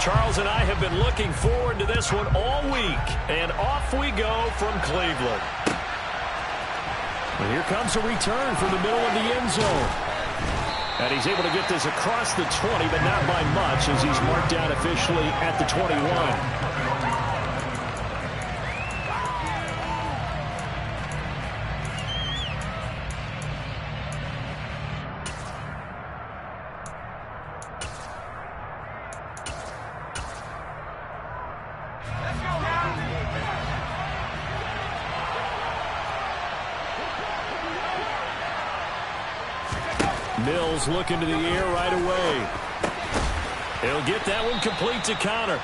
Charles and I have been looking forward to this one all week. And off we go from Cleveland. And here comes a return from the middle of the end zone. And he's able to get this across the 20, but not by much as he's marked down officially at the 21. Mills looking to the air right away. He'll get that one complete to Conner.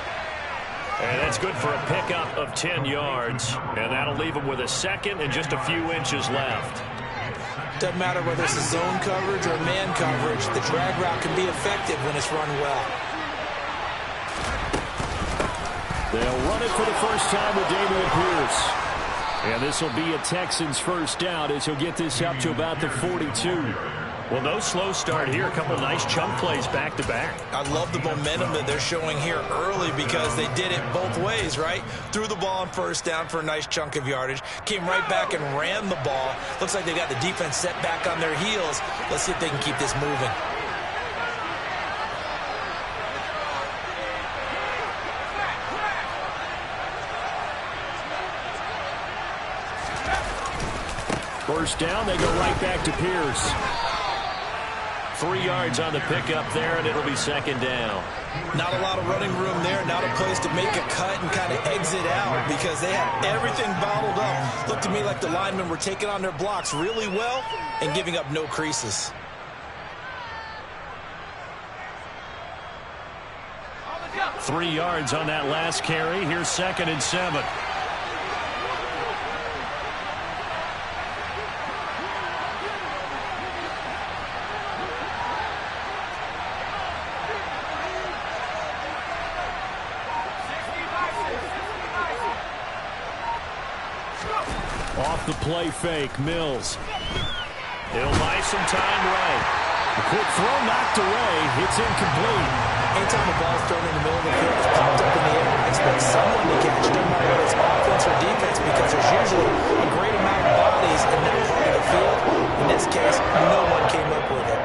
And that's good for a pickup of 10 yards. And that'll leave him with a second and just a few inches left. Doesn't matter whether it's a zone coverage or man coverage. The drag route can be effective when it's run well. They'll run it for the first time with Dameon Pierce. And this will be a Texans first down as he'll get this up to about the 42. Well, no slow start here. A couple nice chunk plays back-to-back. I love the momentum that they're showing here early because they did it both ways, right? Threw the ball on first down for a nice chunk of yardage. Came right back and ran the ball. Looks like they got the defense set back on their heels. Let's see if they can keep this moving. First down, they go right back to Pierce. 3 yards on the pickup there, and it'll be second down. Not a lot of running room there. Not a place to make a cut and kind of exit out because they had everything bottled up. Looked to me like the linemen were taking on their blocks really well and giving up no creases. Three yards on that last carry. Here's 2nd and 7. Off the play fake, Mills. He'll buy some time right. The quick throw knocked away. It's incomplete. Anytime the ball's thrown in the middle of the field, it's popped up in the air. Expect someone to catch it, no matter whether it's offense or defense, because there's usually a great amount of bodies in that part of the field. In this case, no one came up with it.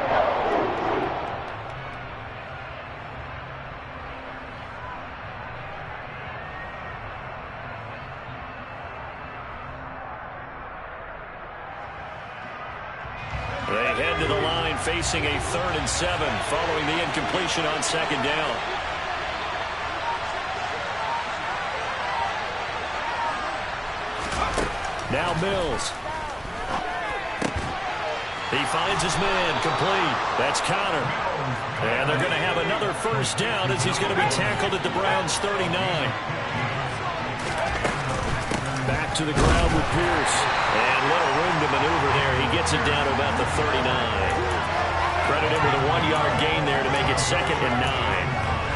They head to the line facing a 3rd and 7 following the incompletion on 2nd down. Now Mills. He finds his man complete. That's Conner. And they're going to have another first down as he's going to be tackled at the Browns' 39. Back to the ground with Pierce. And little room to maneuver there. He gets it down to about the 39. Credit him with a 1-yard gain there to make it 2nd and 9.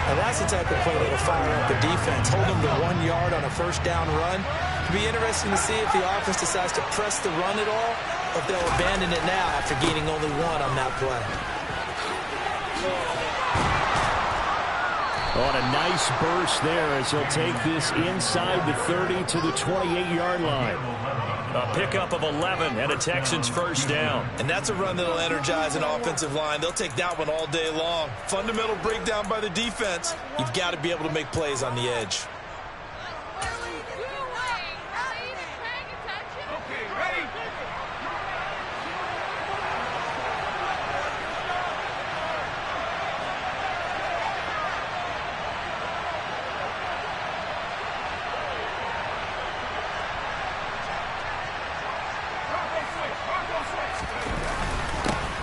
Now that's the type of play that'll fire up the defense. Hold them to 1 yard on a first down run. It'll be interesting to see if the offense decides to press the run at all, or if they'll abandon it now after gaining only 1 on that play. On a nice burst there as he'll take this inside the 30 to the 28-yard line. A pickup of 11 and a Texans first down. And that's a run that'll energize an offensive line. They'll take that one all day long. Fundamental breakdown by the defense. You've got to be able to make plays on the edge.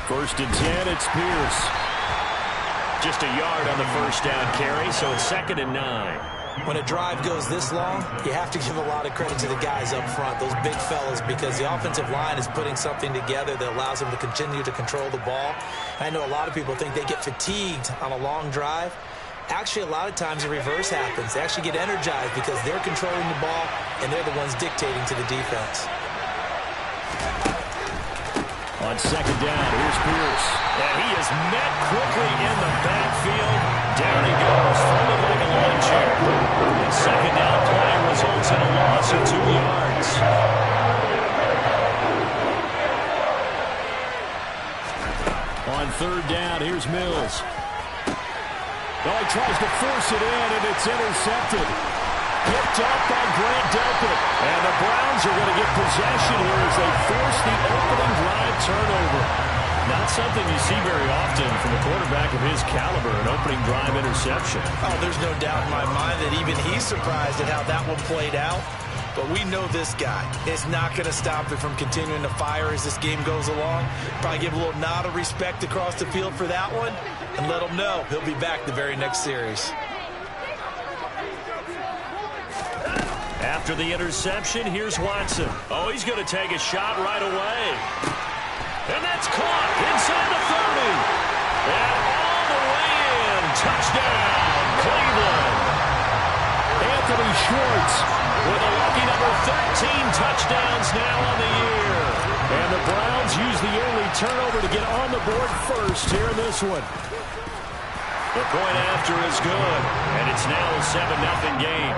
First and 10, it's Pierce. Just a yard on the first down carry, so it's 2nd and 9. When a drive goes this long, you have to give a lot of credit to the guys up front, those big fellas, because the offensive line is putting something together that allows them to continue to control the ball. I know a lot of people think they get fatigued on a long drive. Actually, a lot of times the reverse happens. They actually get energized because they're controlling the ball, and they're the ones dictating to the defense. On 2nd down, here's Pierce. And he is met quickly in the backfield. Down he goes, folded like a lawn chair. The second down play results in a loss of 2 yards. On third down, here's Mills. Oh, he tries to force it in, and it's intercepted. Picked up by Grant Delpit. And the Browns are going to get possession here as they force the opening drive turnover. Not something you see very often from a quarterback of his caliber, an opening drive interception. Oh, there's no doubt in my mind that even he's surprised at how that one played out. But we know this guy is not going to stop him from continuing to fire as this game goes along. Probably give a little nod of respect across the field for that one and let him know he'll be back the very next series. After the interception, here's Watson. Oh, he's going to take a shot right away. And that's caught inside the 30. And all the way in. Touchdown, Cleveland. Anthony Schwartz with a lucky number 13 touchdowns now on the year. And the Browns use the early turnover to get on the board first here in this one. The point after is good. And it's now a 7-0 game.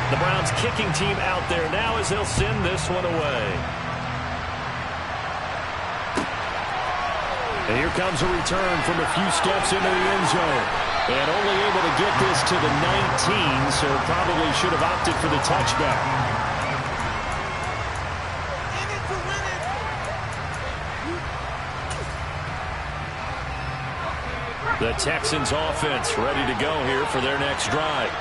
The Browns kicking team out there now as they'll send this one away. And here comes a return from a few steps into the end zone. And only able to get this to the 19, so probably should have opted for the touchback. The Texans offense ready to go here for their next drive.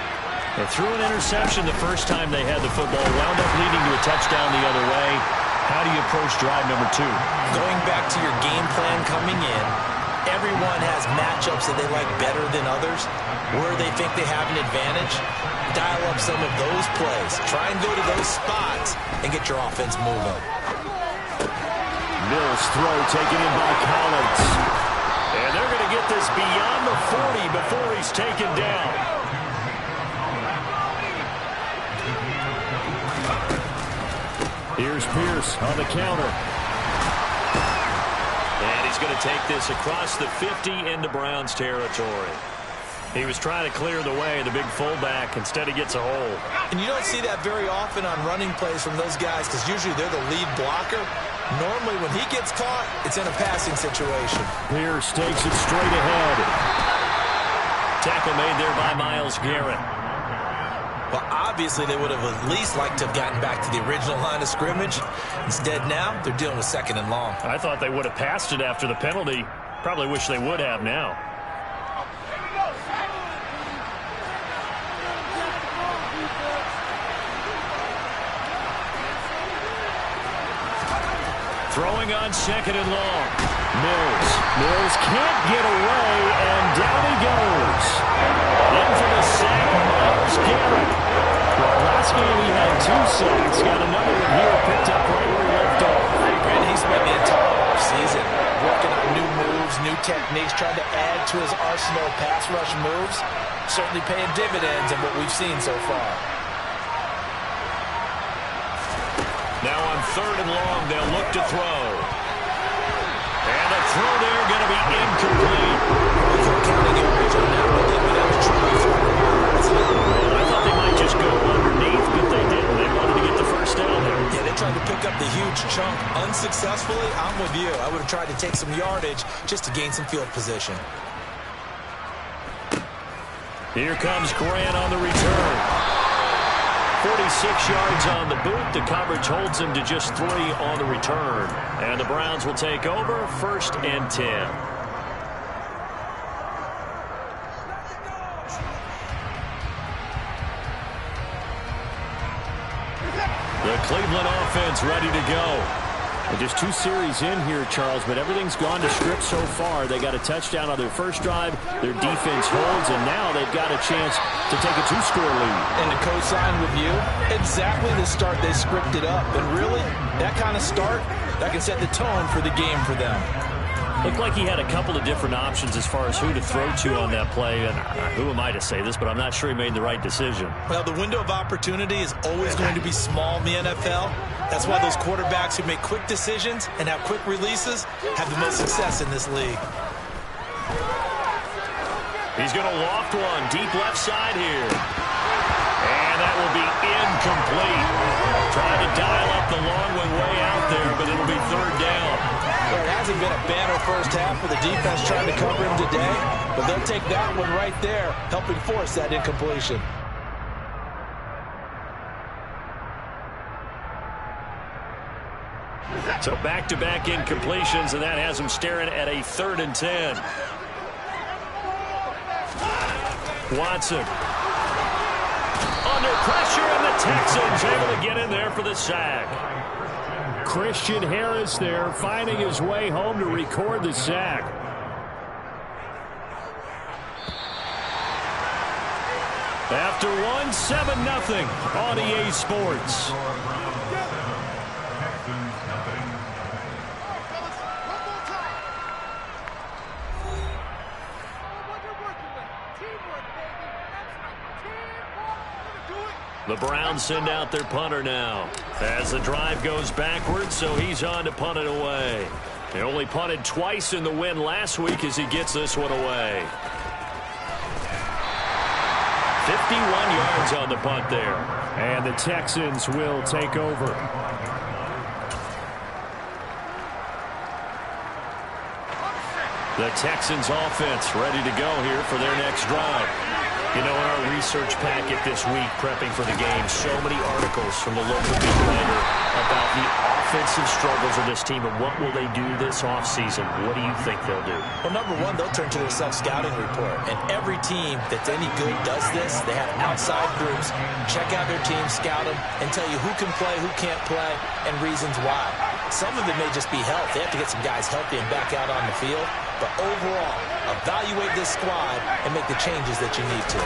They threw an interception the first time they had the football, wound up leading to a touchdown the other way. How do you approach drive number 2? Going back to your game plan coming in, everyone has matchups that they like better than others, where they think they have an advantage. Dial up some of those plays. Try and go to those spots and get your offense moving. Mills throw taken in by Collins. And they're going to get this beyond the 40 before he's taken down. Here's Pierce on the counter. And he's going to take this across the 50 into Browns territory. He was trying to clear the way, the big fullback. Instead, he gets a hole. And you don't see that very often on running plays from those guys because usually they're the lead blocker. Normally, when he gets caught, it's in a passing situation. Pierce takes it straight ahead. Tackle made there by Myles Garrett. Well, obviously, they would have at least liked to have gotten back to the original line of scrimmage. Instead, now, they're dealing with 2nd and long. I thought they would have passed it after the penalty. Probably wish they would have now. Throwing on 2nd and long. Mills. Mills can't get away, and down he goes. In for the sack, Myles Garrett. Well, last game he had 2 sacks. Got another one here picked up right where he left off. And he spent the entire offseason working on new moves, new techniques, trying to add to his arsenal of pass rush moves. Certainly paying dividends in what we've seen so far. Now on 3rd and long, they'll look to throw. And the throw there going to be incomplete. Counting yardage on that one. They went out to try to throw the ball. I thought they might just go underneath, but they didn't. They wanted to get the first down there. Yeah, they tried to pick up the huge chunk unsuccessfully. I'm with you. I would have tried to take some yardage just to gain some field position. Here comes Grant on the return. 46 yards on the boot. The coverage holds him to just 3 on the return. And the Browns will take over 1st and 10. The Cleveland offense ready to go. And just 2 series in here, Charles, but everything's gone to script so far. They got a touchdown on their first drive. Their defense holds, and now they've got a chance to take a 2-score lead. And to co-sign with you, exactly the start they scripted up. And really, that kind of start, that can set the tone for the game for them. Looked like he had a couple of different options as far as who to throw to on that play. And who am I to say this, but I'm not sure he made the right decision. Well, the window of opportunity is always going to be small in the NFL. That's why those quarterbacks who make quick decisions and have quick releases have the most success in this league. He's going to loft one deep left side here. And that will be incomplete. Trying to dial up the long one way out there, but it'll be third down. Well, it hasn't been a banner first half for the defense trying to cover him today, but they'll take that one right there, helping force that incompletion. So back-to-back incompletions, and that has him staring at a 3rd and 10. Watson. Under pressure, and the Texans able to get in there for the sack. Christian Harris there, finding his way home to record the sack. After one, 7-0 on EA Sports. The Browns send out their punter now as the drive goes backwards, so he's on to punt it away. They only punted twice in the win last week as he gets this one away. 51 yards on the punt there. And the Texans will take over. The Texans offense ready to go here for their next drive. You know, in our research packet this week, prepping for the game, so many articles from the local beat writer about the offensive struggles of this team and what will they do this offseason. What do you think they'll do? Well, number one, they'll turn to their self-scouting report. And every team that's any good does this. They have outside groups, check out their team, scout them, and tell you who can play, who can't play, and reasons why. Some of it may just be health. They have to get some guys healthy and back out on the field. But overall, evaluate this squad and make the changes that you need to.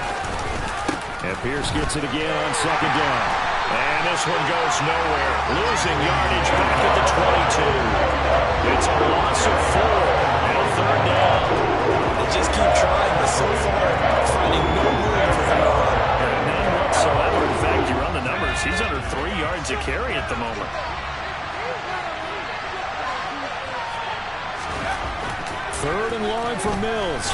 And Pierce gets it again on 2nd down. And this one goes nowhere. Losing yardage back at the 22. It's a loss of 4 and 3rd down. They just keep trying, but so far, finding no room for him to run. None whatsoever. In fact, you run the numbers. He's under 3 yards a carry at the moment. 3rd and long for Mills.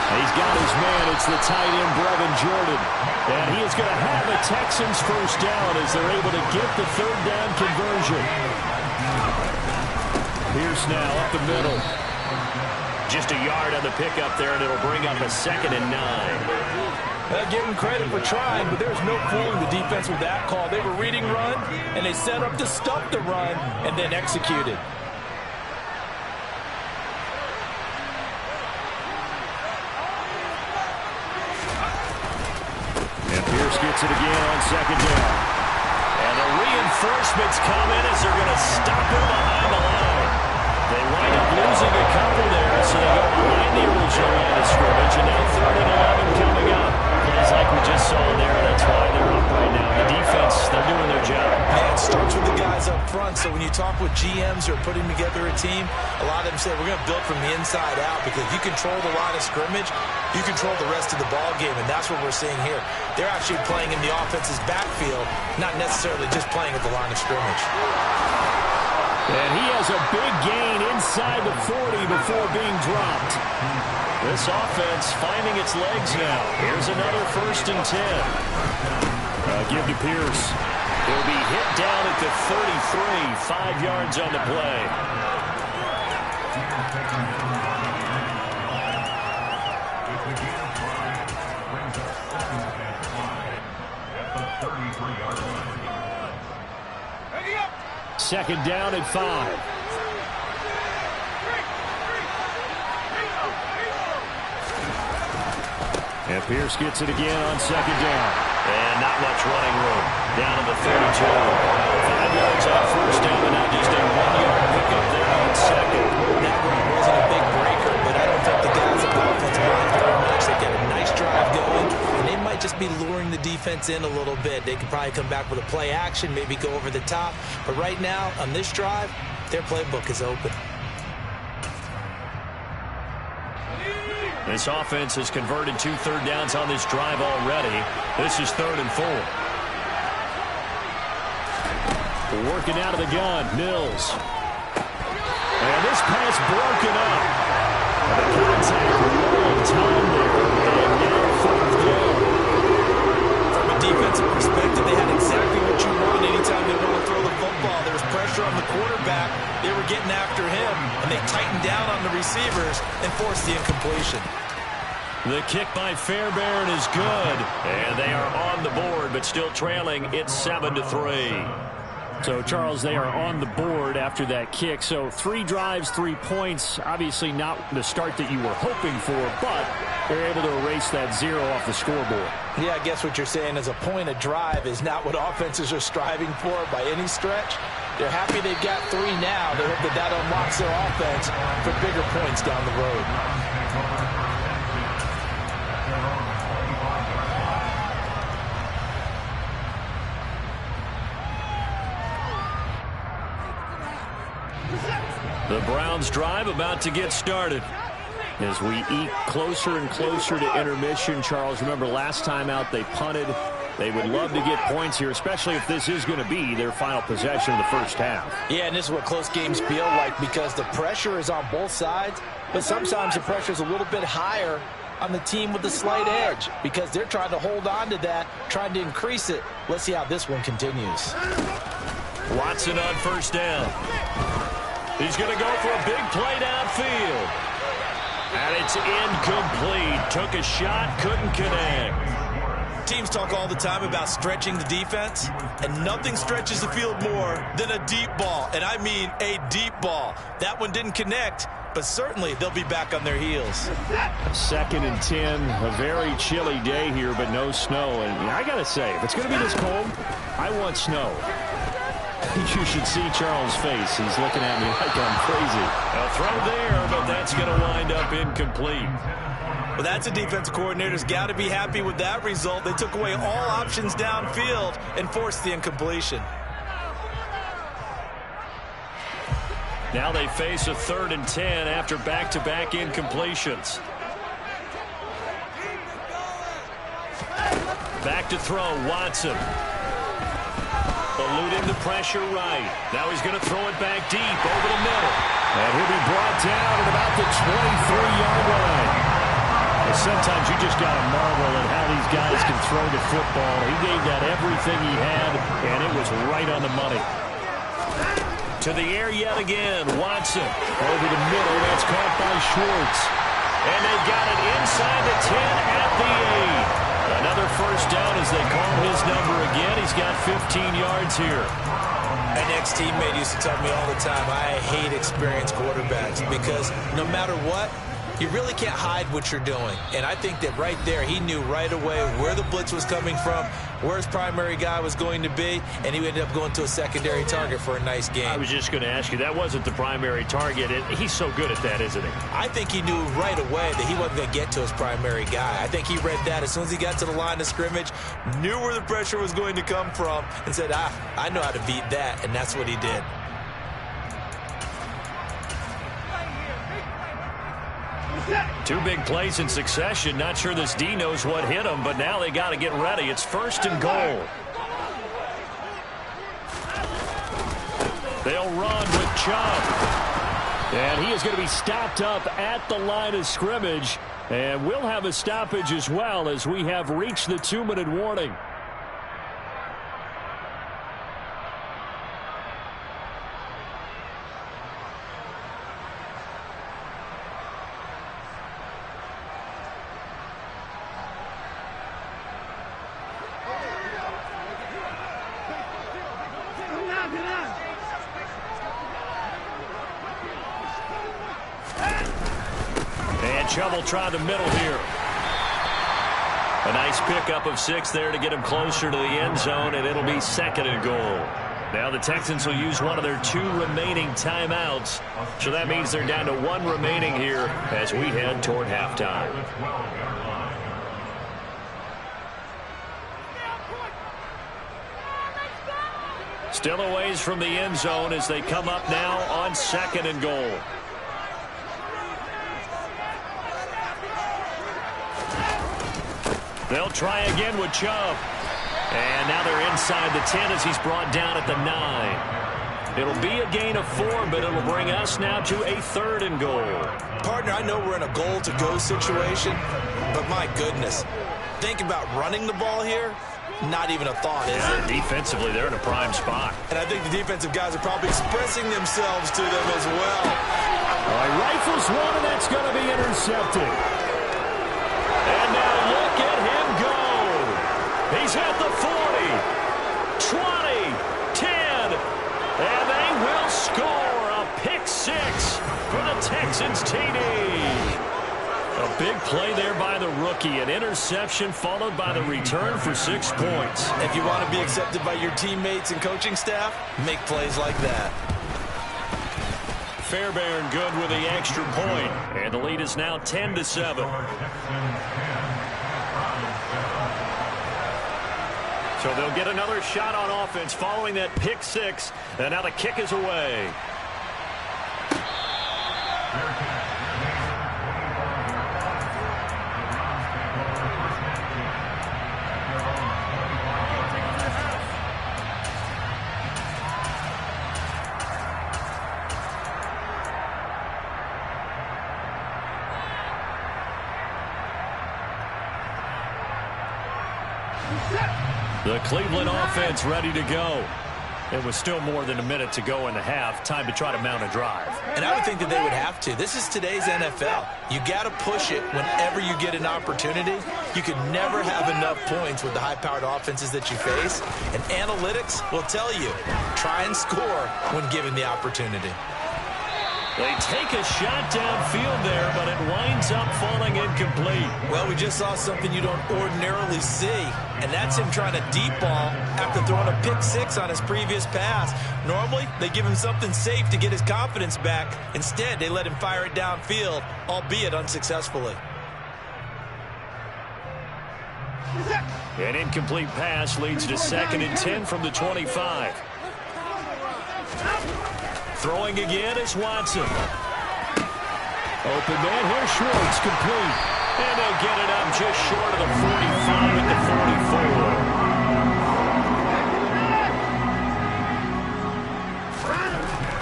He's got his man. It's the tight end, Brevin Jordan. And he is going to have a Texans first down as they're able to get the 3rd down conversion. Pierce now up the middle. Just a yard on the pickup there, and it'll bring up a 2nd and 9. Give them credit for trying, but there's no fooling the defense with that call. They were reading run, and they set up to stop the run, and then executed. Pierce gets it again on 2nd down. And the reinforcements come in as they're going to stop him behind the line. They wind up losing a couple there, so they go behind the original line of scrimmage, and now 3rd and 11 coming up. Plays like we just saw there, that's why they're up right now. The defense, they're doing their job. Yeah, it starts with the guys up front, so when you talk with GMs who are putting together a team, a lot of them say, we're going to build from the inside out, because if you control the line of scrimmage, you control the rest of the ball game, and that's what we're seeing here. They're actually playing in the offense's backfield, not necessarily just playing at the line of scrimmage. And he has a big gain inside the 40 before being dropped. This offense finding its legs now. Here's another 1st and 10. Give to Pierce. He'll be hit down at the 33, 5 yards on the play. Second down at 5. And Pierce gets it again on 2nd down. And not much running room. Down to the 32. 5 yards on 1st down, and now just a 1-yard pickup there on 2nd. That run wasn't a big breaker, but I don't think the guys on the offense mind very much. They got a nice drive going, and they might just be luring the defense in a little bit. They could probably come back with a play action, maybe go over the top. But right now, on this drive, their playbook is open. This offense has converted 2 third downs on this drive already. This is 3rd and 4. Working out of the gun, Mills. And this pass broken up. The contact long time there. And now 4th down. From a defensive perspective, they had exactly what you want anytime they want to throw the football. There was pressure on the quarterback. They were getting after him, and they tightened down on the receivers and forced the incompletion. The kick by Fairbairn is good. And they are on the board, but still trailing. It's 7-3. So, Charles, they are on the board after that kick. So 3 drives, 3 points. Obviously not the start that you were hoping for, but they're able to erase that 0 off the scoreboard. Yeah, I guess what you're saying is a point of drive is not what offenses are striving for by any stretch. They're happy they've got 3 now. They hope that unlocks their offense for bigger points down the road. The Browns drive about to get started. As we eke closer and closer to intermission, Charles, remember last time out they punted. They would love to get points here, especially if this is going to be their final possession of the first half. Yeah, and this is what close games feel like because the pressure is on both sides, but sometimes the pressure is a little bit higher on the team with the slight edge because they're trying to hold on to that, trying to increase it. Let's see how this one continues. Watson on 1st down. He's going to go for a big play downfield. And it's incomplete. Took a shot, couldn't connect. Teams talk all the time about stretching the defense, and nothing stretches the field more than a deep ball, and I mean a deep ball. That one didn't connect, but certainly they'll be back on their heels. 2nd and 10, a very chilly day here, but no snow. And I got to say, if it's going to be this cold, I want snow. You should see Charles' face. He's looking at me like I'm crazy. A throw there, but that's going to wind up incomplete. Well, that's a defensive coordinator's got to be happy with that result. They took away all options downfield and forced the incompletion. Now they face a 3rd and 10 after back-to-back incompletions. Back to throw, Watson. Eluding the pressure right. Now he's going to throw it back deep over the middle. And he'll be brought down at about the 23-yard line. Well, sometimes you just got to marvel at how these guys can throw the football. He gave that everything he had, and it was right on the money. To the air yet again. Watson over the middle. That's caught by Schwartz. And they've got it inside the 10 at the 8. Another 1st down as they call his number again. He's got 15 yards here. An ex-teammate used to tell me all the time, I hate experienced quarterbacks because no matter what, you really can't hide what you're doing. And I think that right there, he knew right away where the blitz was coming from, where his primary guy was going to be, and he ended up going to a secondary target for a nice game. I was just going to ask you, that wasn't the primary target. He's so good at that, isn't he? I think he knew right away that he wasn't going to get to his primary guy. I think he read that as soon as he got to the line of scrimmage, knew where the pressure was going to come from, and said, I know how to beat that, and that's what he did. Two big plays in succession. Not sure this D knows what hit him, but now they got to get ready. It's 1st and goal. They'll run with Chubb. And he is going to be stopped up at the line of scrimmage. And we'll have a stoppage as well as we have reached the 2-minute warning. Chubb will try the middle here. A nice pickup of 6 there to get him closer to the end zone, and it'll be 2nd and goal. Now the Texans will use one of their 2 remaining timeouts. So that means they're down to 1 remaining here as we head toward halftime. Still a ways from the end zone as they come up now on 2nd and goal. They'll try again with Chubb. And now they're inside the 10 as he's brought down at the 9. It'll be a gain of 4, but it'll bring us now to a 3rd and goal. Partner, I know we're in a goal-to-go situation, but my goodness, think about running the ball here. Not even a thought, is it? Defensively, they're in a prime spot. And I think the defensive guys are probably expressing themselves to them as well. All right, rifles one, and that's going to be intercepted. And now look at him go. He's at the 40, 20, 10, and they will score a pick 6 for the Texans TD. A big play there by the rookie. An interception followed by the return for 6 points. If you want to be accepted by your teammates and coaching staff, make plays like that. Fairbairn good with the extra point. And the lead is now 10-7. So they'll get another shot on offense following that pick 6. And now the kick is away. The Cleveland offense ready to go. It was still more than a minute to go in the half. Time to try to mount a drive. And I would think that they would have to. This is today's NFL. You got to push it whenever you get an opportunity. You can never have enough points with the high-powered offenses that you face. And analytics will tell you, try and score when given the opportunity. They take a shot downfield there, but it winds up falling incomplete. Well, we just saw something you don't ordinarily see, and that's him trying to deep ball after throwing a pick 6 on his previous pass. Normally, they give him something safe to get his confidence back. Instead, they let him fire it downfield, albeit unsuccessfully. An incomplete pass leads to 2nd and 10 from the 25. Throwing again is Watson. Open man here, Schwartz, complete. And they'll get it up just short of the 45 at the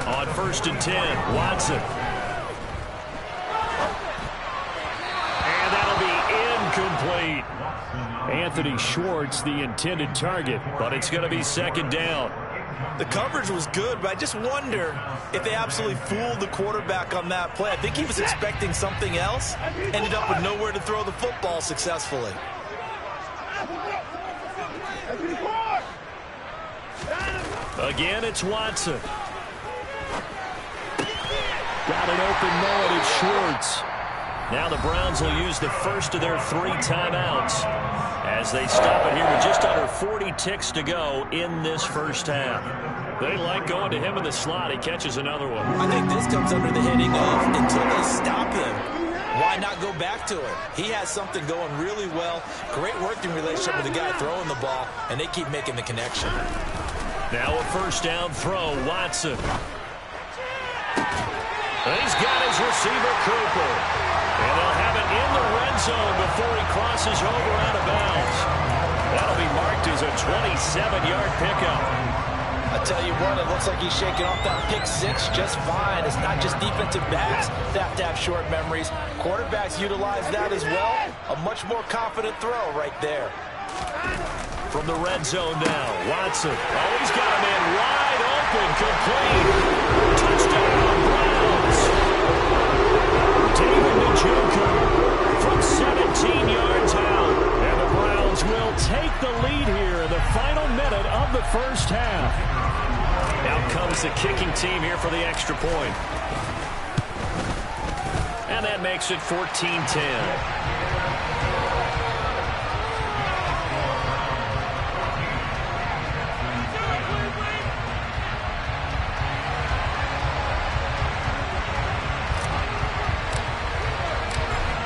44. On 1st and 10, Watson. And that'll be incomplete. Anthony Schwartz, the intended target, but it's going to be 2nd down. The coverage was good, but I just wonder if they absolutely fooled the quarterback on that play. I think he was expecting something else, ended up with nowhere to throw the football successfully. Again, it's Watson. Got an open man, it's Schwartz. Now the Browns will use the first of their 3 timeouts as they stop it here with just under 40 ticks to go in this first half. They like going to him in the slot. He catches another one. I think this comes under the heading of until they stop him, why not go back to it? He has something going really well. Great working relationship with the guy throwing the ball, and they keep making the connection. Now a 1st down throw, Watson. He's got his receiver, Cooper. And they'll have it in the red zone before he crosses over out of bounds. That'll be marked as a 27-yard pickup. I tell you what, it looks like he's shaking off that pick 6 just fine. It's not just defensive backs that have to have short memories. Quarterbacks utilize that as well. A much more confident throw right there. From the red zone now, Watson. Oh, he's got a man wide open, complete. Touchdown, Browns. David Njoku from 17 yards out. And the Browns will take the lead here in the final minute of the first half. Out comes the kicking team here for the extra point. And that makes it 14-10.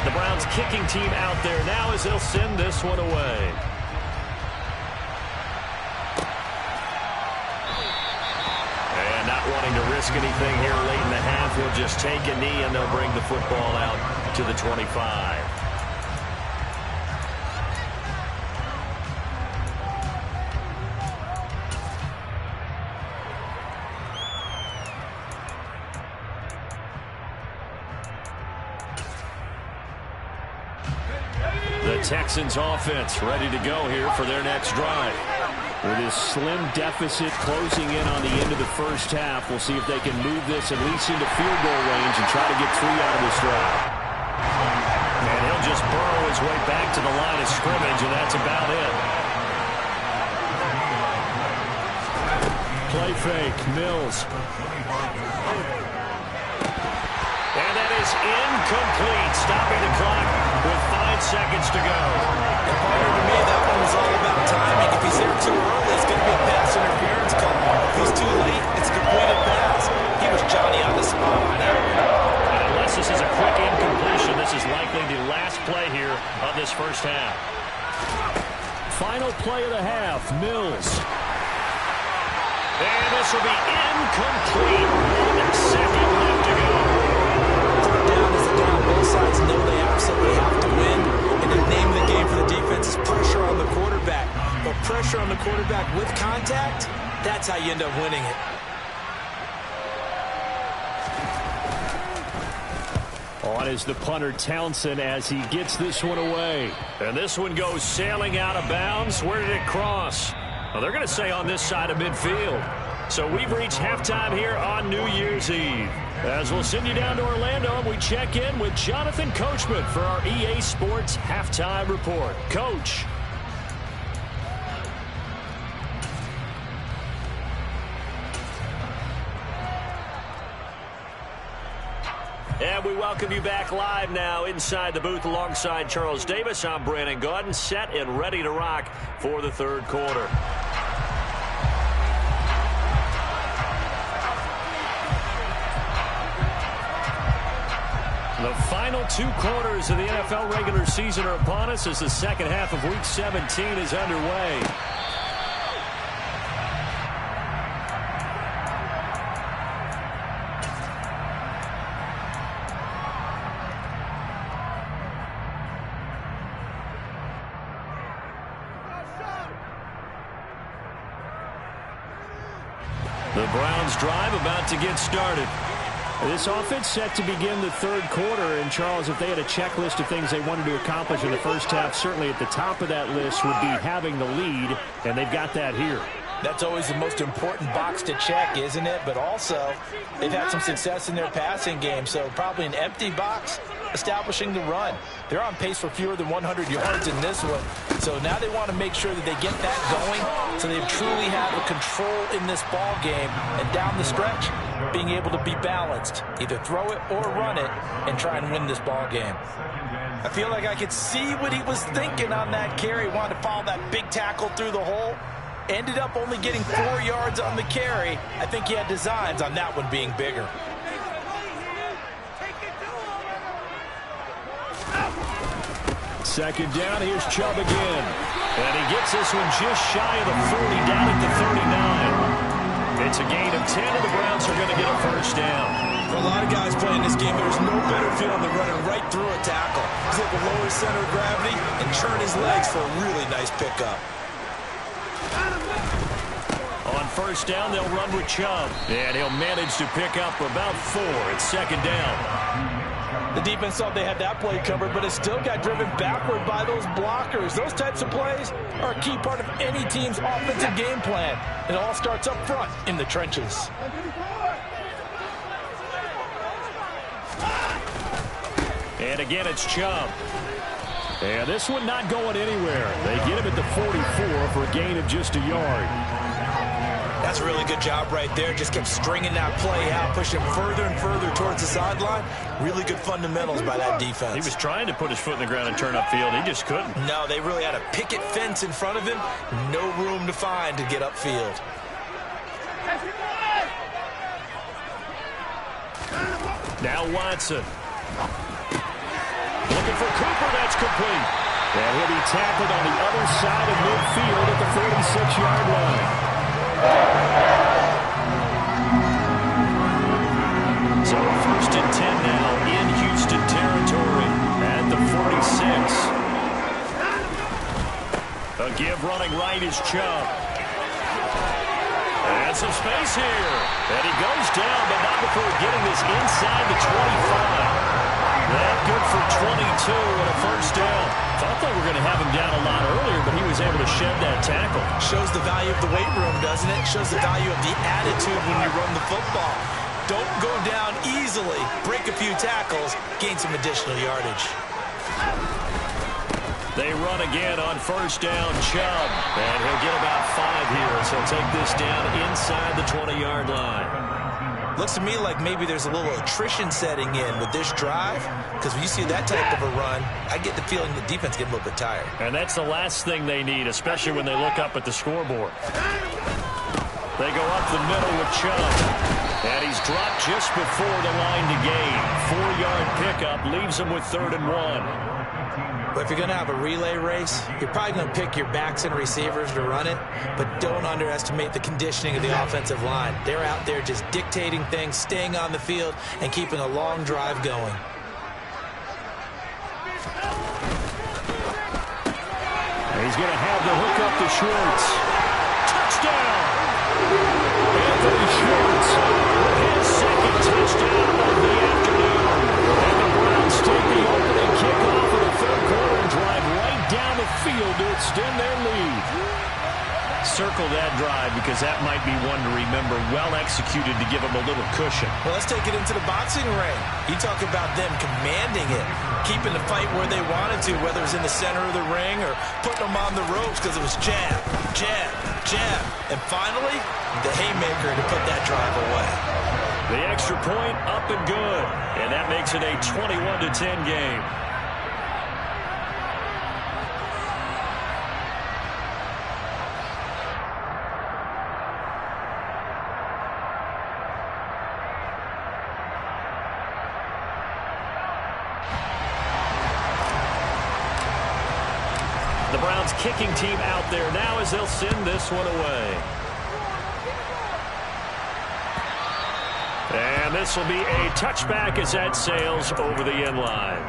The Browns kicking team out there now as they'll send this one away. And not wanting to risk anything here late in the half, he'll just take a knee and they'll bring the football out to the 25. Texans offense ready to go here for their next drive. With this slim deficit closing in on the end of the first half, we'll see if they can move this at least into field goal range and try to get 3 out of this drive. And he'll just burrow his way back to the line of scrimmage, and that's about it. Play fake, Mills. And that is incomplete, stopping the clock with 5 seconds to go. And partner, to me, that one was all about timing. If he's there too early, it's going to be a pass interference call. If he's too late, it's a completed pass. He was Johnny on the spot on that one. And unless this is a quick incompletion, this is likely the last play here of this first half. Final play of the half, Mills. And this will be incomplete. 1 second left to go. Down is a down. Both sides know they absolutely have to win. And the name of the game for the defense is pressure on the quarterback. But pressure on the quarterback with contact, that's how you end up winning it. On is the punter, Townsend, as he gets this one away. And this one goes sailing out of bounds. Where did it cross? Well, they're going to say on this side of midfield. So we've reached halftime here on New Year's Eve. As we'll send you down to Orlando, and we check in with Jonathan Coachman for our EA Sports Halftime Report. Coach. And we welcome you back live now inside the booth alongside Charles Davis. I'm Brandon Gaudin, set and ready to rock for the third quarter. The final 2 quarters of the NFL regular season are upon us as the second half of Week 17 is underway. The Browns drive about to get started. This offense set to begin the third quarter. And, Charles, if they had a checklist of things they wanted to accomplish in the first half, certainly at the top of that list would be having the lead, and they've got that here. That's always the most important box to check, isn't it? But also, they've had some success in their passing game, so probably an empty box establishing the run. They're on pace for fewer than 100 yards in this one. So now they want to make sure that they get that going so they truly have a control in this ball game. And down the stretch, being able to be balanced. Either throw it or run it and try and win this ball game. I feel like I could see what he was thinking on that carry. Wanted to follow that big tackle through the hole. Ended up only getting 4 yards on the carry. I think he had designs on that one being bigger. Second down, here's Chubb again. And he gets this one just shy of the 40, down at the 39. It's a gain of 10, and the Browns are going to get a first down. For a lot of guys playing this game, there's no better feeling than running right through a tackle. He's able to lower his center of gravity and churn his legs for a really nice pickup. On first down, they'll run with Chubb. And he'll manage to pick up about 4. It's second down. The defense thought they had that play covered, but it still got driven backward by those blockers. Those types of plays are a key part of any team's offensive game plan. It all starts up front in the trenches. And again, it's Chubb. And this one not going anywhere. They get him at the 44 for a gain of just a yard. That's a really good job right there. Just kept stringing that play out, pushing further and further towards the sideline. Really good fundamentals by that defense. He was trying to put his foot in the ground and turn upfield. He just couldn't. No, they really had a picket fence in front of him. No room to find to get upfield. Now Watson. Looking for Cooper. That's complete. And he'll be tackled on the other side of midfield at the 46-yard line. So first and 10 now in Houston territory at the 46. A give running right is Chubb. And some space here. And he goes down, but not before getting this inside the 25. That good for 22 and a first down. Thought they were going to have him down a lot earlier, but he was able to shed that tackle. Shows the value of the weight room, doesn't it? Shows the value of the attitude when you run the football. Don't go down easily. Break a few tackles. Gain some additional yardage. They run again on first down, Chubb. And he'll get about 5 here, so he'll take this down inside the 20-yard line. Looks to me like maybe there's a little attrition setting in with this drive, because when you see that type of a run, I get the feeling the defense getting a little bit tired. And that's the last thing they need, especially when they look up at the scoreboard. They go up the middle with Chubb. And he's dropped just before the line to gain. 4-yard pickup leaves him with 3rd and 1. But if you're going to have a relay race, you're probably going to pick your backs and receivers to run it, but don't underestimate the conditioning of the offensive line. They're out there just dictating things, staying on the field, and keeping a long drive going. He's going to have the hook up to Schwartz. Touchdown! Anthony Schwartz with his 2nd touchdown of the afternoon. And the Browns take the opening kickoff of the 3rd quarter and drive right down the field to extend their lead. Circle that drive because that might be one to remember. Well executed to give them a little cushion. Well, let's take it into the boxing ring. You talk about them commanding it, keeping the fight where they wanted to, whether it was in the center of the ring or putting them on the ropes because it was jab, jab, jab. And finally, the haymaker to put that drive away. The extra point up and good. And that makes it a 21-10 game. The Browns kicking team out there now as they'll send this one away. And this will be a touchback as that sails over the end line.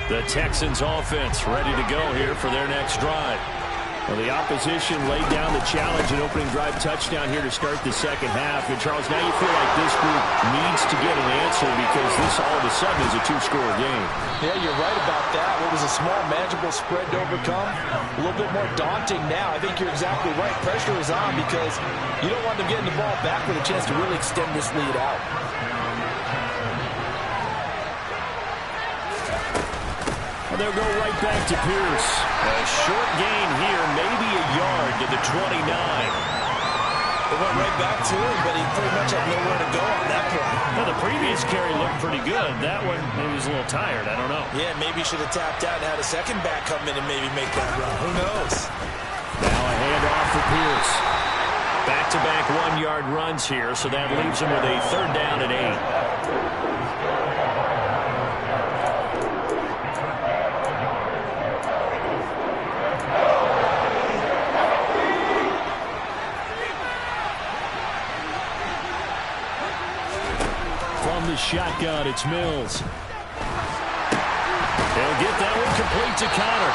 The Texans offense ready to go here for their next drive. Well, the opposition laid down the challenge and opening drive touchdown here to start the second half. And, Charles, now you feel like this group needs to get an answer because this all of a sudden is a 2-score game. Yeah, you're right about that. What was a small, manageable spread to overcome, a little bit more daunting now. I think you're exactly right. Pressure is on because you don't want them getting the ball back with a chance to really extend this lead out. And they'll go right back to Pierce. A short gain here, maybe a yard to the 29. They went right back to him, but he pretty much had nowhere to go on that play. Now, the previous carry looked pretty good. That one, maybe was a little tired. I don't know. Yeah, maybe he should have tapped out and had a second back come in and maybe make that run. Who knows? Now a handoff for Pierce. Back-to-back 1-yard runs here, so that leaves him with a 3rd down and 8. The shotgun, it's Mills. They'll get that one complete to Connor.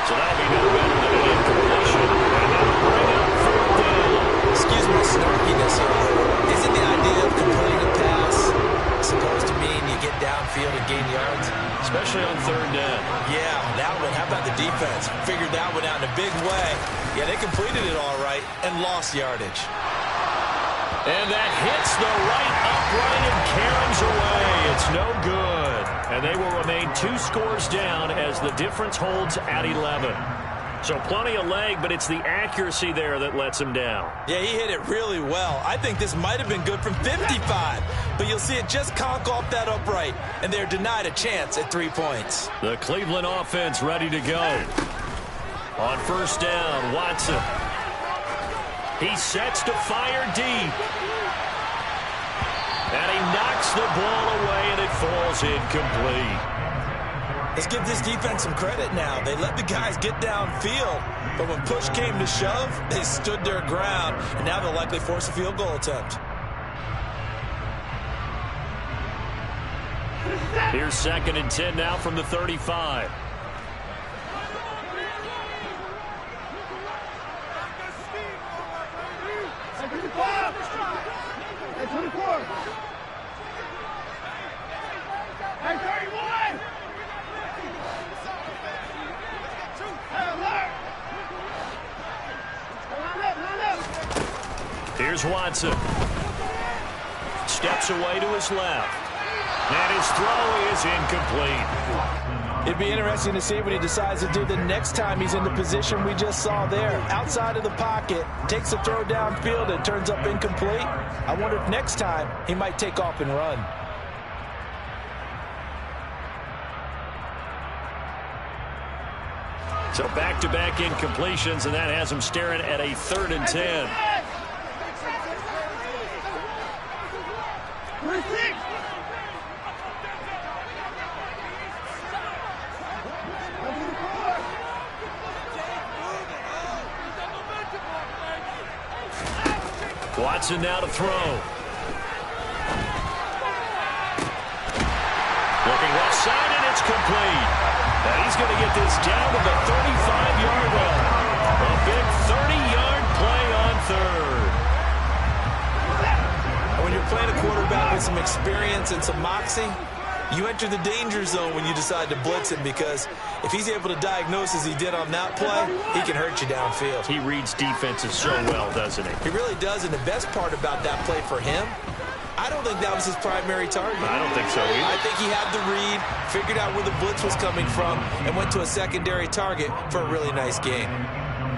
So that'll be no better than an incompletion. And that'll bring up 4th down. Excuse my snarkiness here. Isn't the idea of completing a pass supposed to mean you get downfield and gain yards? Especially on 3rd down. Yeah, that one. How about the defense? Figured that one out in a big way. Yeah, they completed it all right and lost yardage. And that hits the right upright and caroms away. It's no good. And they will remain 2 scores down as the difference holds at 11. So plenty of leg, but it's the accuracy there that lets him down. Yeah, he hit it really well. I think this might have been good from 55. But you'll see it just conk off that upright. And they're denied a chance at 3 points. The Cleveland offense ready to go. On 1st down, Watson. He sets to fire deep. And he knocks the ball away, and it falls incomplete. Let's give this defense some credit now. They let the guys get downfield, but when push came to shove, they stood their ground, and now they'll likely force a field goal attempt. Here's 2nd and 10 now from the 35. Here's Watson. Steps away to his left. And his throw is incomplete. It'd be interesting to see what he decides to do the next time he's in the position we just saw there. Outside of the pocket, takes a throw downfield and turns up incomplete. I wonder if next time he might take off and run. So back-to-back incompletions, and that has him staring at a 3rd and 10. Watson now to throw. Looking left side, and it's complete. And he's going to get this down to the 35-yard line. A big 30-yard play on 3rd. When you're playing a quarterback with some experience and some moxie, you enter the danger zone when you decide to blitz him, because if he's able to diagnose as he did on that play, he can hurt you downfield. He reads defenses so well, doesn't he? He really does, and the best part about that play for him, I don't think that was his primary target. I don't think so either. I think he had the read, figured out where the blitz was coming from, and went to a secondary target for a really nice game.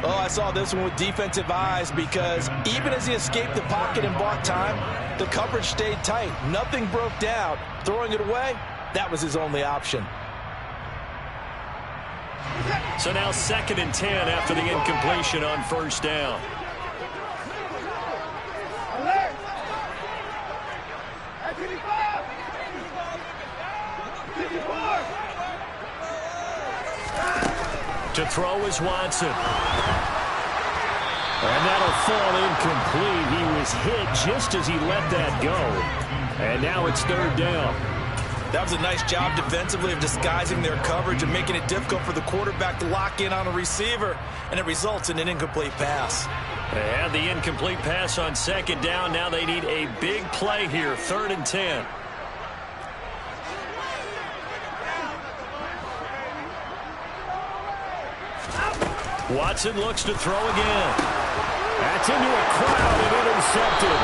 Oh, I saw this one with defensive eyes, because even as he escaped the pocket and bought time, the coverage stayed tight. Nothing broke down. Throwing it away, that was his only option. So now 2nd and 10 after the incompletion on 1st down. To throw is Watson. And that'll fall incomplete. He was hit just as he let that go. And now it's 3rd down. That was a nice job defensively of disguising their coverage and making it difficult for the quarterback to lock in on a receiver, and it results in an incomplete pass. They had the incomplete pass on 2nd down. Now they need a big play here, 3rd and 10. Watson looks to throw again. That's into a crowd and intercepted.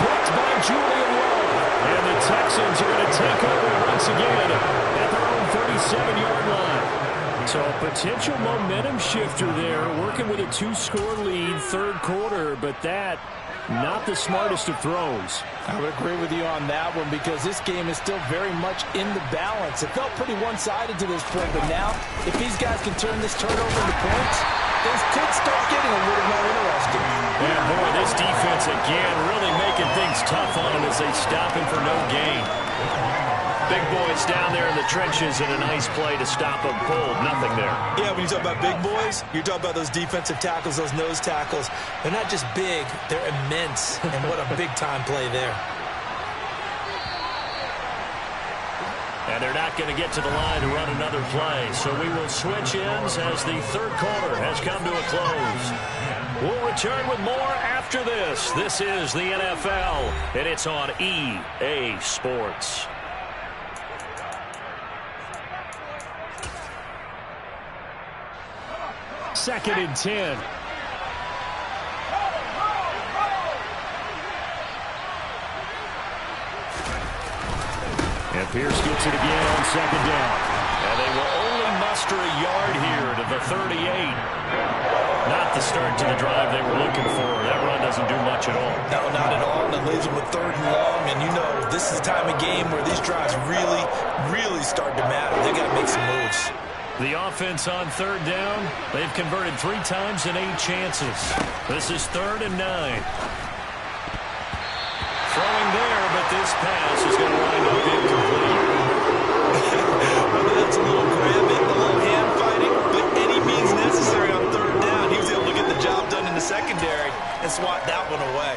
Picked by Julian Love. And the Texans are going to take over once again at their own 37-yard line. So a potential momentum shifter there, working with a 2-score lead, 3rd quarter, but that not the smartest of throws. I would agree with you on that one, because this game is still very much in the balance. It felt pretty one-sided to this point, but now if these guys can turn this turnover into points, things could start getting a little more interesting. And boy, this defense again really making things tough on him as they stop him for no gain. Big boys down there in the trenches, and a nice play to stop them cold. Nothing there. Yeah, when you talk about big boys, you're talking about those defensive tackles, those nose tackles. They're not just big, they're immense. And what a big-time play there. And they're not going to get to the line to run another play. So we will switch ends as the 3rd quarter has come to a close. We'll return with more after this. This is the NFL, and it's on EA Sports. Second and 10. And Pierce gets it again on 2nd down. And they will only muster a yard here to the 38. Not the start to the drive they were looking for. That run doesn't do much at all. No, not at all. And it leaves them with 3rd and long. And you know, this is the time of game where these drives really start to matter. They got to make some moves. The offense on 3rd down, they've converted 3 times in 8 chances. This is 3rd and 9. Throwing there, but this pass is going to wind up incomplete. Well, that's a little grabbing, a little hand fighting, but any means necessary on 3rd down. He was able to get the job done in the secondary and swat that one away.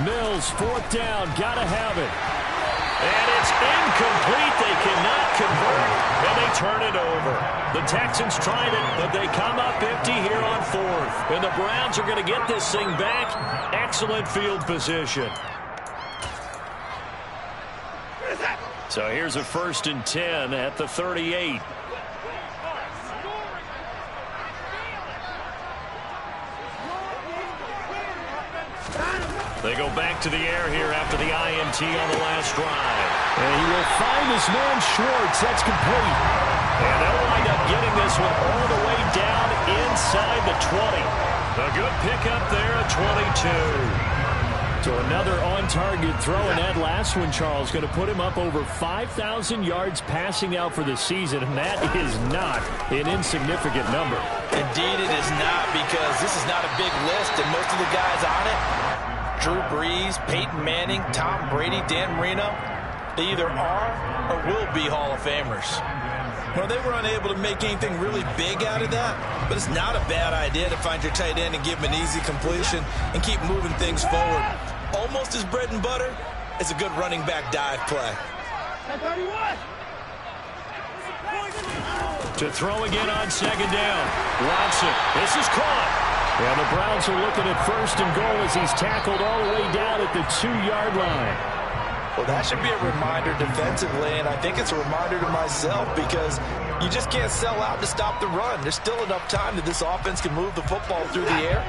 Mills, fourth down, gotta have it. And it's incomplete. They cannot convert, and they turn it over. The Texans tried it, but they come up empty here on fourth. And the Browns are going to get this thing back. Excellent field position. So here's a 1st and 10 at the 38. They go back to the air here after the INT on the last drive. And he will find his man Schwartz. That's complete. And they'll wind up getting this one all the way down inside the 20. A good pickup there at 22. So another on-target throw, and that last one, Charles, going to put him up over 5,000 yards passing out for the season, and that is not an insignificant number. Indeed it is not, because this is not a big list, and most of the guys on it, Drew Brees, Peyton Manning, Tom Brady, Dan Marino, they either are or will be Hall of Famers. Well, they were unable to make anything really big out of that, but it's not a bad idea to find your tight end and give him an easy completion and keep moving things forward. Almost as bread and butter as a good running back dive play. To throw again on 2nd down. Watson, this is caught. And the Browns are looking at 1st and goal as he's tackled all the way down at the 2-yard line. Well, that should be a reminder defensively, and I think it's a reminder to myself, because you just can't sell out to stop the run. There's still enough time that this offense can move the football through the air,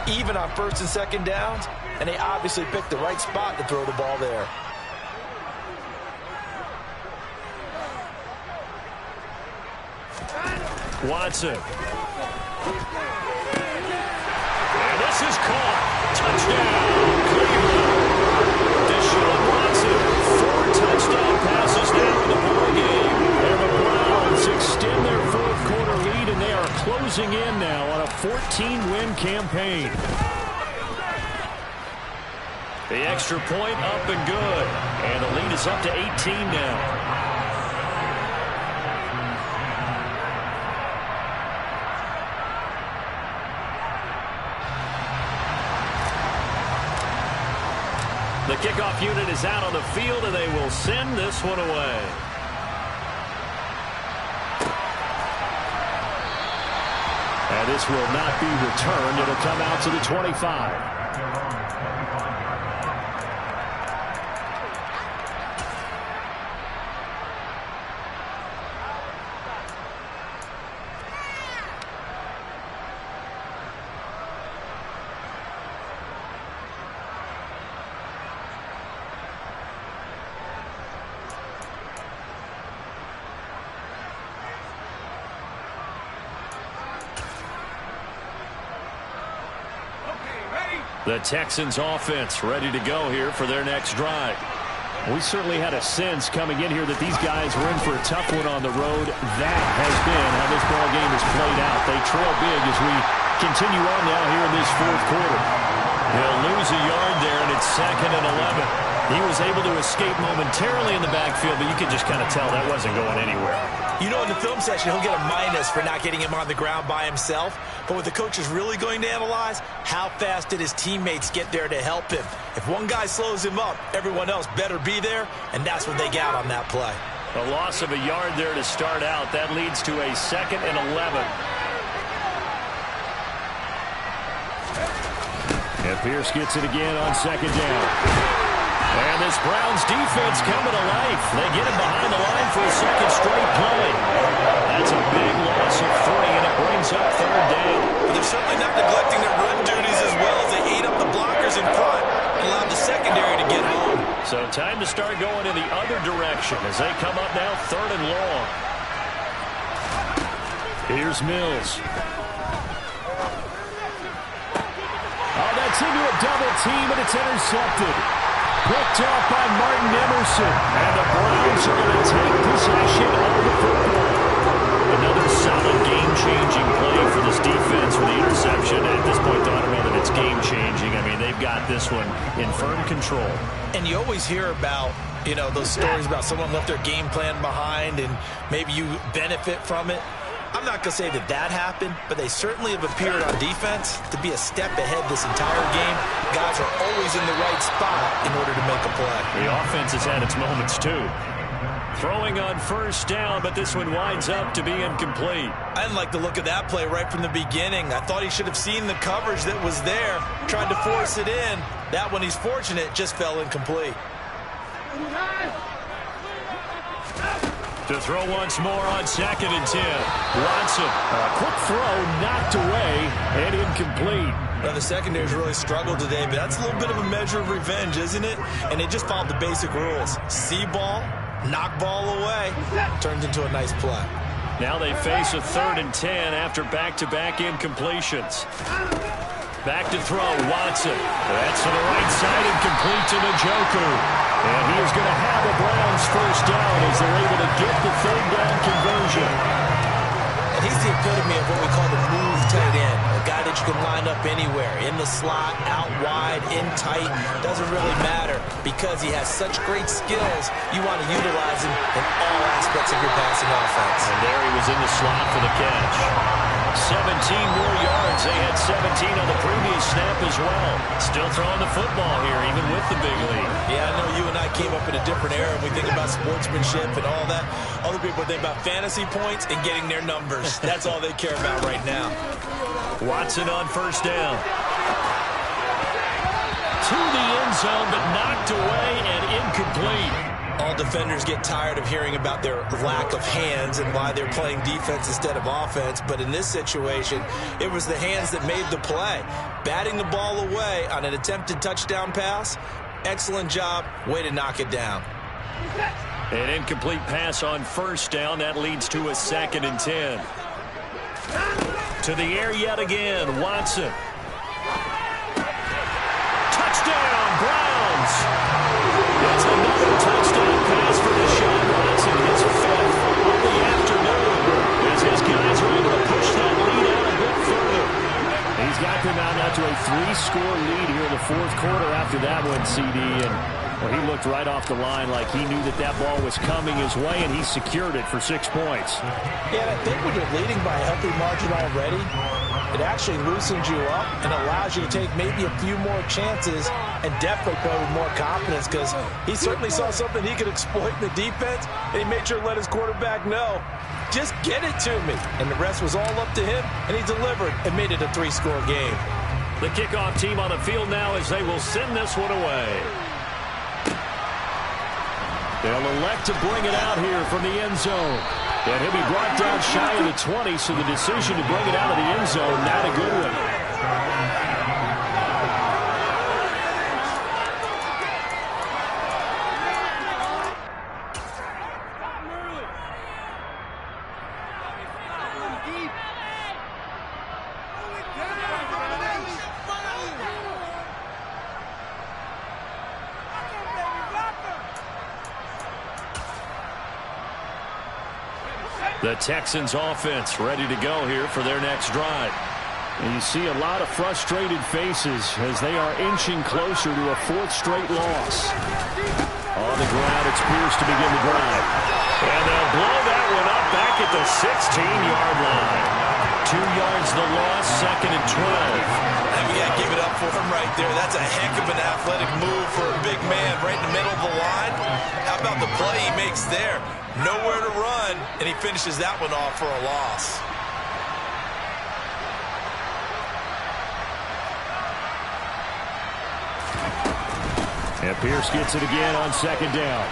even on 1st and 2nd downs, and they obviously picked the right spot to throw the ball there. Watson. And this is caught. Touchdown, Cleveland. Deshaun Watson, 4 touchdown passes now in the ball game. And the Browns extend their 4th quarter lead, and they are closing in now on a 14-win campaign. The extra point up and good. And the lead is up to 18 now. The kickoff unit is out on the field, and they will send this one away. And this will not be returned. It'll come out to the 25. The Texans offense ready to go here for their next drive. We certainly had a sense coming in here that these guys were in for a tough one on the road. That has been how this ball game has played out. They trail big as we continue on now here in this 4th quarter. He'll lose a yard there, and it's 2nd and 11. He was able to escape momentarily in the backfield, but you could just kind of tell that wasn't going anywhere. You know, in the film session, he'll get a minus for not getting him on the ground by himself. But what the coach is really going to analyze, how fast did his teammates get there to help him? If one guy slows him up, everyone else better be there, and that's what they got on that play. A loss of a yard there to start out. That leads to a 2nd and 11. And Pierce gets it again on 2nd down. And this Browns defense coming to life. They get him behind the line for a 2nd straight play. That's a big loss of 3, and it brings up 3rd down. But they're certainly not neglecting their run duties as well as they ate up the blockers in front and allowed the secondary to get home. So time to start going in the other direction as they come up now 3rd and long. Here's Mills. Oh, that's into a double team, and it's intercepted. Picked off by Martin Emerson. And the Browns are going to take possession of the football. Another solid game-changing play for this defense for the interception. At this point, I don't know that it's game-changing. I mean, they've got this one in firm control. And you always hear about, you know, those stories about someone left their game plan behind and maybe you benefit from it. I'm not going to say that that happened, but they certainly have appeared on defense to be a step ahead this entire game. Guys are always in the right spot in order to make a play. The offense has had its moments, too. Throwing on first down, but this one winds up to be incomplete. I didn't like the look of that play right from the beginning. I thought he should have seen the coverage that was there, tried to force it in. That one, he's fortunate, just fell incomplete. To throw once more on 2nd and 10. Watson, a quick throw, knocked away, and incomplete. Now, the secondary's really struggled today, but that's a little bit of a measure of revenge, isn't it? And they just followed the basic rules. See ball, knock ball away, turns into a nice play. Now they face a 3rd and 10 after back-to-back incompletions. Back to throw, Watson. That's to the right side and complete to Njoku. And he is going to have the Browns first down as they're able to get the 3rd down conversion. And he's the epitome of what we call the move tight end. A guy that you can line up anywhere, in the slot, out wide, in tight. Doesn't really matter because he has such great skills. You want to utilize him in all aspects of your passing offense. And there he was in the slot for the catch. 17 more yards. They had 17 on the previous snap as well. Still throwing the football here, even with the big lead. Yeah, I know you and I came up in a different era. We think about sportsmanship and all that. Other people think about fantasy points and getting their numbers. That's all they care about right now. Watson on first down. To the end zone, but knocked away and incomplete. All defenders get tired of hearing about their lack of hands and why they're playing defense instead of offense. But in this situation, it was the hands that made the play. Batting the ball away on an attempted touchdown pass. Excellent job. Way to knock it down. An incomplete pass on first down. That leads to a 2nd and 10. To the air yet again. Watson. Touchdown, Browns. That's another touchdown pass for Deshaun Watson. His 5th of the afternoon. As his guys are able to push that lead out a bit further. He's got them out to a 3-score lead here in the 4th quarter after that one, CD. And well, he looked right off the line like he knew that that ball was coming his way, and he secured it for 6 points. Yeah, I think when you're leading by a healthy margin already, it actually loosens you up and allows you to take maybe a few more chances and definitely play with more confidence because he certainly saw something he could exploit in the defense, and he made sure to let his quarterback know, just get it to me. And the rest was all up to him, and he delivered and made it a 3-score game. The kickoff team on the field now as they will send this one away. They'll elect to bring it out here from the end zone. And he'll be brought down shy of the 20, so the decision to bring it out of the end zone, not a good one. The Texans offense ready to go here for their next drive. And you see a lot of frustrated faces as they are inching closer to a 4th straight loss. On the ground, it's Pierce to begin the drive. And they'll blow that one up back at the 16-yard line. 2 yards the loss, 2nd and 12. And we got to give it up for him right there. That's a heck of an athletic move for a big man right in the middle of the line. How about the play he makes there? Nowhere to run, and he finishes that one off for a loss. And Pierce gets it again on 2nd down.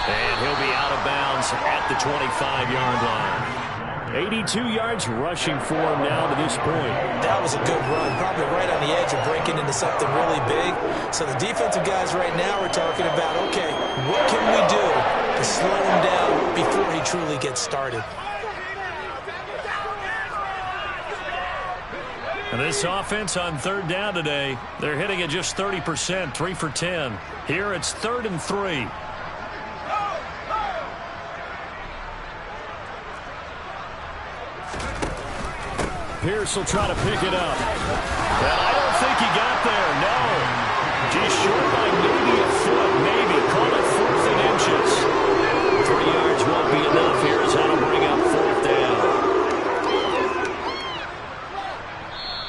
And he'll be out of bounds at the 25-yard line. 82 yards rushing for him now to this point. That was a good run, probably right on the edge of breaking into something really big. So the defensive guys right now are talking about, okay, what can we do to slow him down before he truly gets started? And this offense on 3rd down today, they're hitting at just 30%, 3 for 10. Here it's 3rd and 3. Pierce will try to pick it up. And I don't think he got there, no. Just short by maybe a foot, maybe. Call it 4th and inches. 3 yards won't be enough. Here's how to bring up 4th down.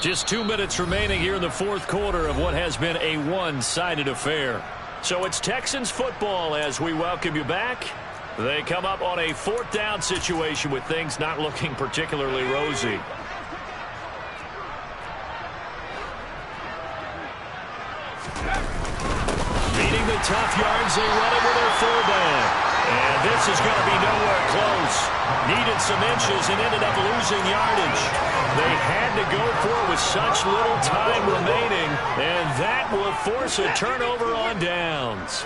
Just 2 minutes remaining here in the fourth quarter of what has been a one-sided affair. So it's Texans football as we welcome you back. They come up on a fourth down situation with things not looking particularly rosy. Beating the tough yards, they run it with their third down. And this is going to be nowhere close. Needed some inches and ended up losing yardage. They had to go for it with such little time remaining, and that will force a turnover on downs.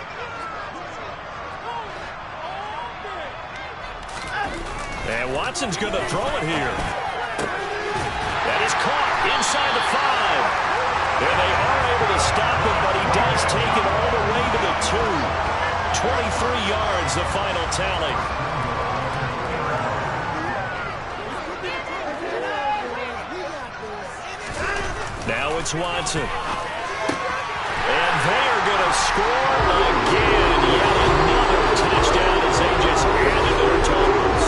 And Watson's going to throw it here. That is caught inside the 5. And they are able to stop him, but he does take it all the way to the 2. 23 yards, the final tally. Now it's Watson. And they are going to score again. Yet another touchdown as they just added their totals.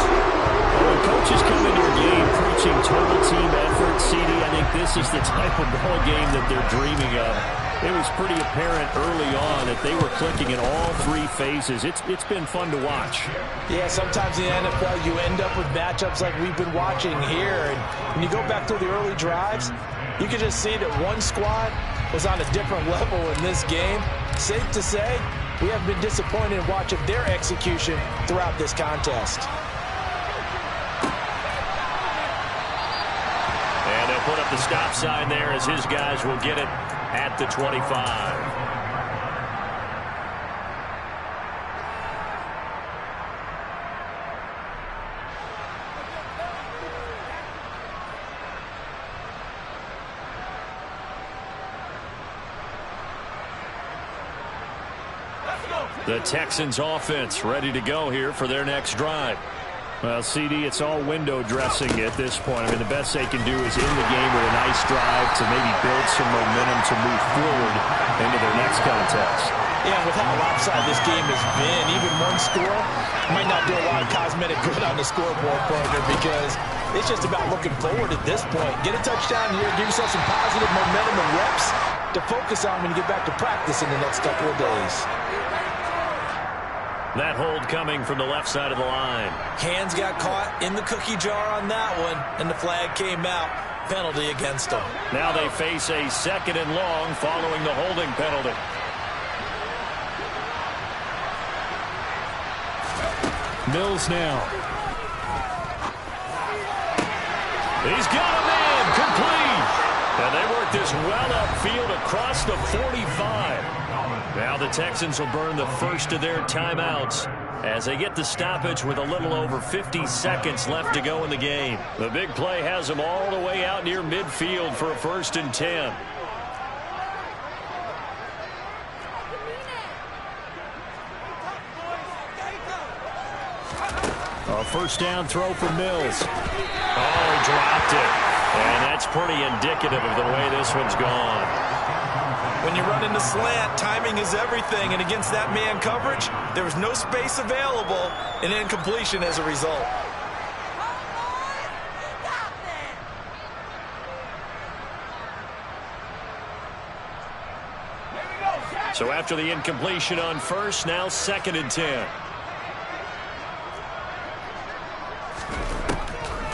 When coaches come into a game preaching total team effort, CD, I think this is the type of ball game that they're dreaming of. It was pretty apparent early on that they were clicking in all three phases. It's been fun to watch. Yeah, sometimes in the NFL you end up with matchups like we've been watching here. And when you go back through the early drives, you can just see that one squad was on a different level in this game. Safe to say, we have been disappointed in watching their execution throughout this contest. And they'll put up the stop sign there as his guys will get it at the 25. The Texans offense ready to go here for their next drive. Well, CD, it's all window dressing at this point. I mean, the best they can do is end the game with a nice drive to maybe build some momentum to move forward into their next contest. Yeah, with how lopsided this game has been, even one score might not do a lot of cosmetic good on the scoreboard, partner, because it's just about looking forward at this point. Get a touchdown here, give yourself some positive momentum and reps to focus on when you get back to practice in the next couple of days. That hold coming from the left side of the line. Hands got caught in the cookie jar on that one, and the flag came out. Penalty against them. Now they face a 2nd and long following the holding penalty. Mills now. He's got a man complete. And they work this well upfield across the 45. Now the Texans will burn the first of their timeouts as they get the stoppage with a little over 50 seconds left to go in the game. The big play has them all the way out near midfield for a 1st and 10. A first down throw for Mills. Oh, he dropped it. And that's pretty indicative of the way this one's gone. When you run into slant, timing is everything, and against that man coverage, there was no space available, and incompletion as a result. So after the incompletion on first, now 2nd and 10.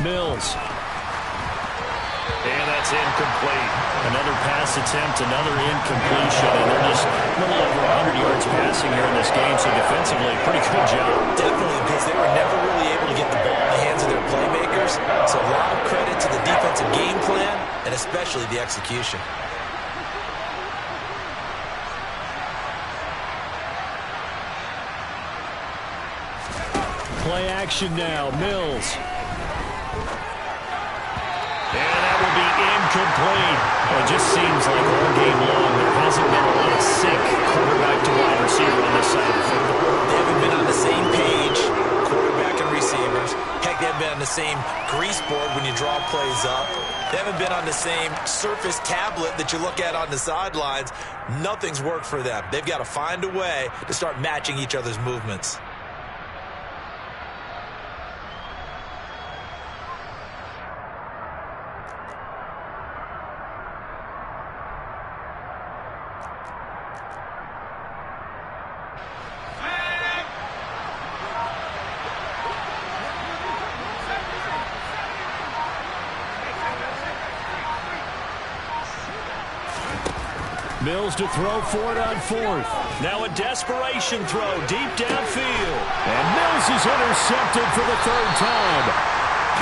Mills. And that's incomplete. Another pass attempt, another incompletion, and they're just a little over 100 yards passing here in this game, so defensively, pretty good job. Definitely, because they were never really able to get the ball in the hands of their playmakers. So a lot of credit to the defensive game plan, and especially the execution. Play action now, Mills. And that will be incomplete. Well, it just seems like all game long there hasn't been a lot of sync quarterback to wide receiver on this side of the football. They haven't been on the same page, quarterback and receivers. Heck, they haven't been on the same grease board when you draw plays up. They haven't been on the same surface tablet that you look at on the sidelines. Nothing's worked for them. They've got to find a way to start matching each other's movements. Mills to throw for it on fourth. Now a desperation throw deep downfield. And Mills is intercepted for the third time.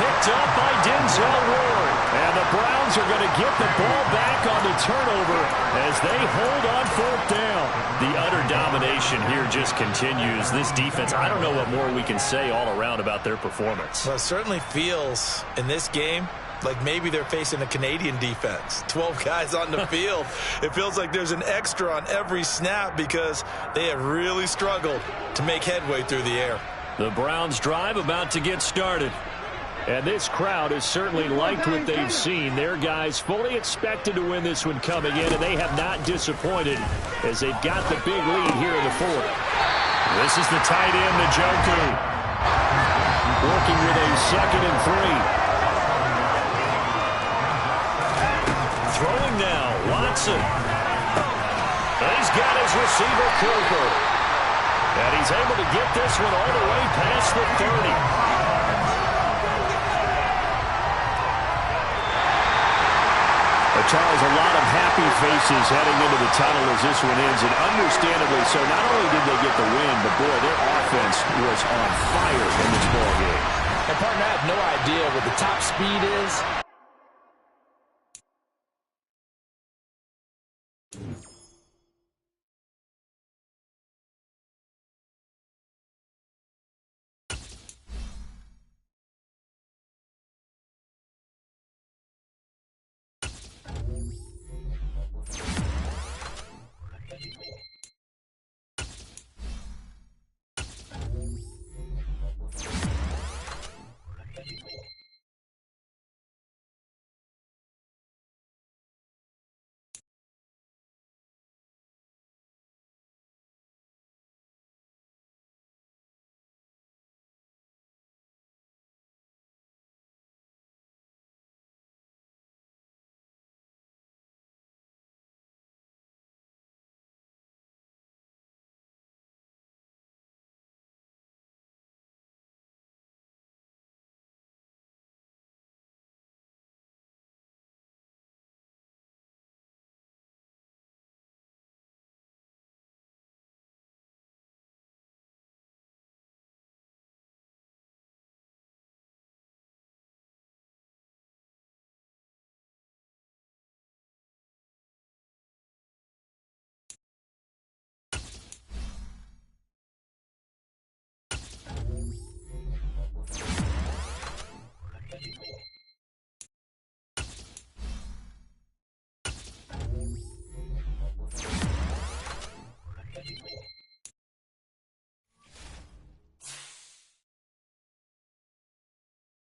Picked up by Denzel Ward. And the Browns are going to get the ball back on the turnover as they hold on fourth down. The utter domination here just continues. This defense, I don't know what more we can say all around about their performance. Well, it certainly feels in this game like maybe they're facing a Canadian defense. 12 guys on the field. It feels like there's an extra on every snap because they have really struggled to make headway through the air. The Browns drive about to get started. And this crowd has certainly liked what they've seen. Their guys fully expected to win this one coming in, and they have not disappointed as they've got the big lead here in the fourth. This is the tight end, Njoku, working with a 2nd and 3. Throwing now, Watson. And he's got his receiver, Cooper. And he's able to get this one all the way past the 30. Charles, a lot of happy faces heading into the tunnel as this one ends, and understandably so. Not only did they get the win, but boy, their offense was on fire in this ball game. And partner, I have no idea what the top speed is